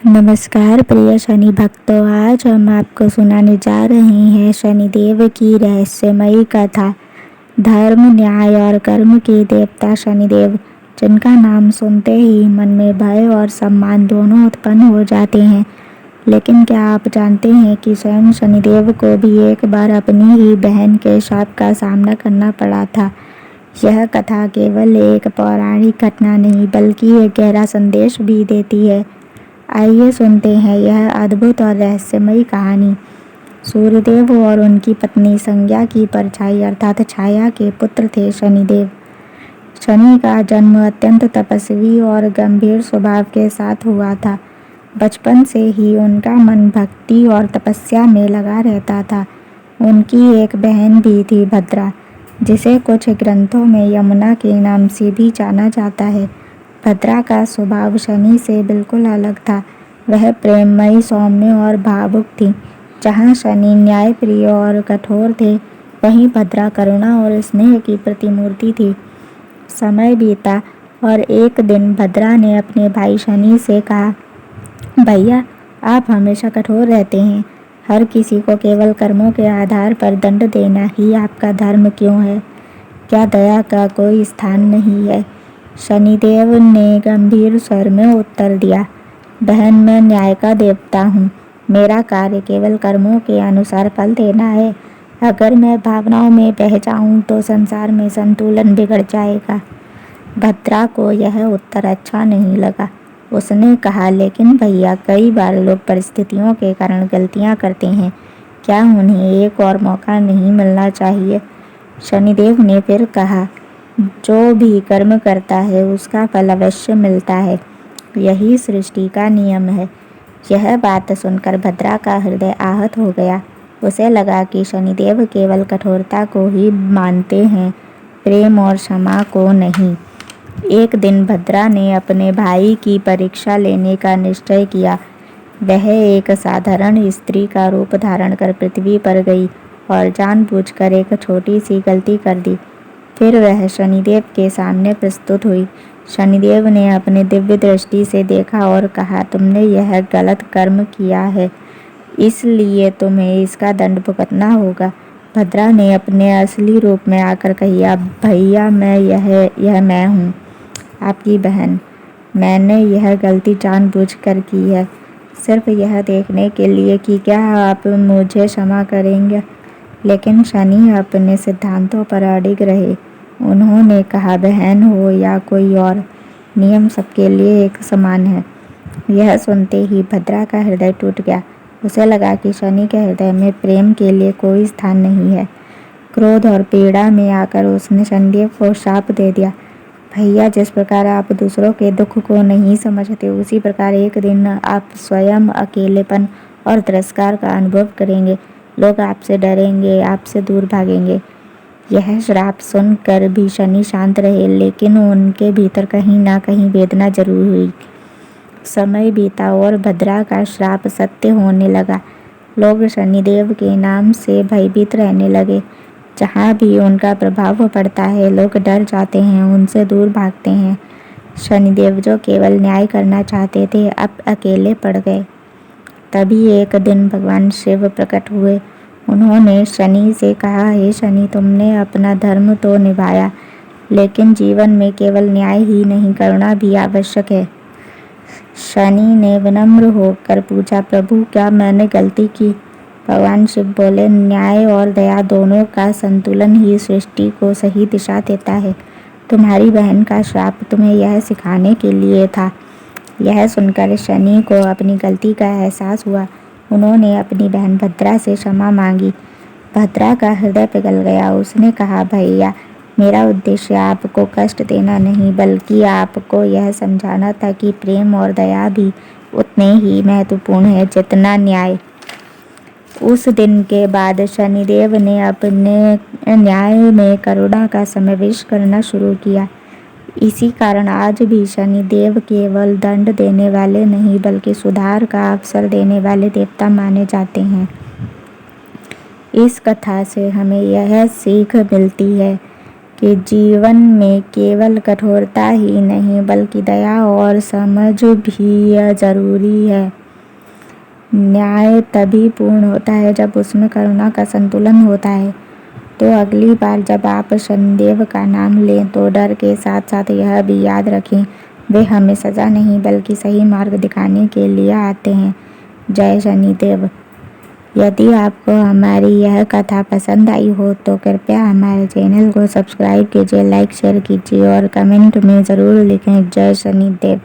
नमस्कार प्रिय शनि भक्तों, आज हम आपको सुनाने जा रहे हैं शनिदेव की रहस्यमयी कथा। धर्म, न्याय और कर्म के देवता शनिदेव, जिनका नाम सुनते ही मन में भय और सम्मान दोनों उत्पन्न हो जाते हैं। लेकिन क्या आप जानते हैं कि स्वयं शनिदेव को भी एक बार अपनी ही बहन के शाप का सामना करना पड़ा था। यह कथा केवल एक पौराणिक घटना नहीं बल्कि एक गहरा संदेश भी देती है। आइए सुनते हैं यह अद्भुत और रहस्यमयी कहानी। सूर्यदेव और उनकी पत्नी संज्ञा की परछाई अर्थात छाया के पुत्र थे शनिदेव। शनि का जन्म अत्यंत तपस्वी और गंभीर स्वभाव के साथ हुआ था। बचपन से ही उनका मन भक्ति और तपस्या में लगा रहता था। उनकी एक बहन भी थी, भद्रा, जिसे कुछ ग्रंथों में यमुना के नाम से भी जाना जाता है। भद्रा का स्वभाव शनि से बिल्कुल अलग था। वह प्रेममयी, सौम्य और भावुक थी। जहाँ शनि न्यायप्रिय और कठोर थे, वहीं भद्रा करुणा और स्नेह की प्रतिमूर्ति थी। समय बीता और एक दिन भद्रा ने अपने भाई शनि से कहा, भैया, आप हमेशा कठोर रहते हैं। हर किसी को केवल कर्मों के आधार पर दंड देना ही आपका धर्म क्यों है? क्या दया का कोई स्थान नहीं है? शनिदेव ने गंभीर स्वर में उत्तर दिया, बहन, मैं न्याय का देवता हूँ। मेरा कार्य केवल कर्मों के अनुसार फल देना है। अगर मैं भावनाओं में बह जाऊँ तो संसार में संतुलन बिगड़ जाएगा। भद्रा को यह उत्तर अच्छा नहीं लगा। उसने कहा, लेकिन भैया, कई बार लोग परिस्थितियों के कारण गलतियाँ करते हैं। क्या उन्हें एक और मौका नहीं मिलना चाहिए? शनिदेव ने फिर कहा, जो भी कर्म करता है उसका फल अवश्य मिलता है। यही सृष्टि का नियम है। यह बात सुनकर भद्रा का हृदय आहत हो गया। उसे लगा कि शनिदेव केवल कठोरता को ही मानते हैं, प्रेम और क्षमा को नहीं। एक दिन भद्रा ने अपने भाई की परीक्षा लेने का निश्चय किया। वह एक साधारण स्त्री का रूप धारण कर पृथ्वी पर गई और जानबूझकर एक छोटी सी गलती कर दी। फिर वह शनिदेव के सामने प्रस्तुत हुई। शनिदेव ने अपने दिव्य दृष्टि से देखा और कहा, तुमने यह गलत कर्म किया है, इसलिए तुम्हें इसका दंड भुगतना होगा। भद्रा ने अपने असली रूप में आकर कही, भैया, मैं हूँ, आपकी बहन। मैंने यह गलती जानबूझकर की है, सिर्फ यह देखने के लिए कि क्या आप मुझे क्षमा करेंगे। लेकिन शनि अपने सिद्धांतों पर अडिग रहे। उन्होंने कहा, बहन हो या कोई और, नियम सबके लिए एक समान है। यह सुनते ही भद्रा का हृदय टूट गया। उसे लगा कि शनि के हृदय में प्रेम के लिए कोई स्थान नहीं है। क्रोध और पीड़ा में आकर उसने शनिदेव को शाप दे दिया, भैया, जिस प्रकार आप दूसरों के दुख को नहीं समझते, उसी प्रकार एक दिन आप स्वयं अकेलेपन और तिरस्कार का अनुभव करेंगे। लोग आपसे डरेंगे, आपसे दूर भागेंगे। यह श्राप सुनकर भी शनि शांत रहे, लेकिन उनके भीतर कहीं ना कहीं वेदना जरूर हुई। समय बीता और भद्रा का श्राप सत्य होने लगा। लोग शनिदेव के नाम से भयभीत रहने लगे। जहाँ भी उनका प्रभाव पड़ता है, लोग डर जाते हैं, उनसे दूर भागते हैं। शनिदेव, जो केवल न्याय करना चाहते थे, अब अकेले पड़ गए। तभी एक दिन भगवान शिव प्रकट हुए। उन्होंने शनि से कहा, हे शनि, तुमने अपना धर्म तो निभाया, लेकिन जीवन में केवल न्याय ही नहीं, करुणा भी आवश्यक है। शनि ने विनम्र होकर पूछा, प्रभु, क्या मैंने गलती की? भगवान शिव बोले, न्याय और दया दोनों का संतुलन ही सृष्टि को सही दिशा देता है। तुम्हारी बहन का श्राप तुम्हें यह सिखाने के लिए था। यह सुनकर शनि को अपनी गलती का एहसास हुआ। उन्होंने अपनी बहन भद्रा से क्षमा मांगी। भद्रा का हृदय पिघल गया। उसने कहा, भैया, मेरा उद्देश्य आपको कष्ट देना नहीं, बल्कि आपको यह समझाना था कि प्रेम और दया भी उतने ही महत्वपूर्ण है जितना न्याय। उस दिन के बाद शनिदेव ने अपने न्याय में करुणा का समावेश करना शुरू किया। इसी कारण आज भी शनिदेव केवल दंड देने वाले नहीं, बल्कि सुधार का अवसर देने वाले देवता माने जाते हैं। इस कथा से हमें यह सीख मिलती है कि जीवन में केवल कठोरता ही नहीं बल्कि दया और समझ भी जरूरी है। न्याय तभी पूर्ण होता है जब उसमें करुणा का संतुलन होता है। तो अगली बार जब आप शनिदेव का नाम लें तो डर के साथ साथ यह भी याद रखें, वे हमें सजा नहीं बल्कि सही मार्ग दिखाने के लिए आते हैं। जय शनिदेव। यदि आपको हमारी यह कथा पसंद आई हो तो कृपया हमारे चैनल को सब्सक्राइब कीजिए, लाइक शेयर कीजिए और कमेंट में ज़रूर लिखें जय शनिदेव।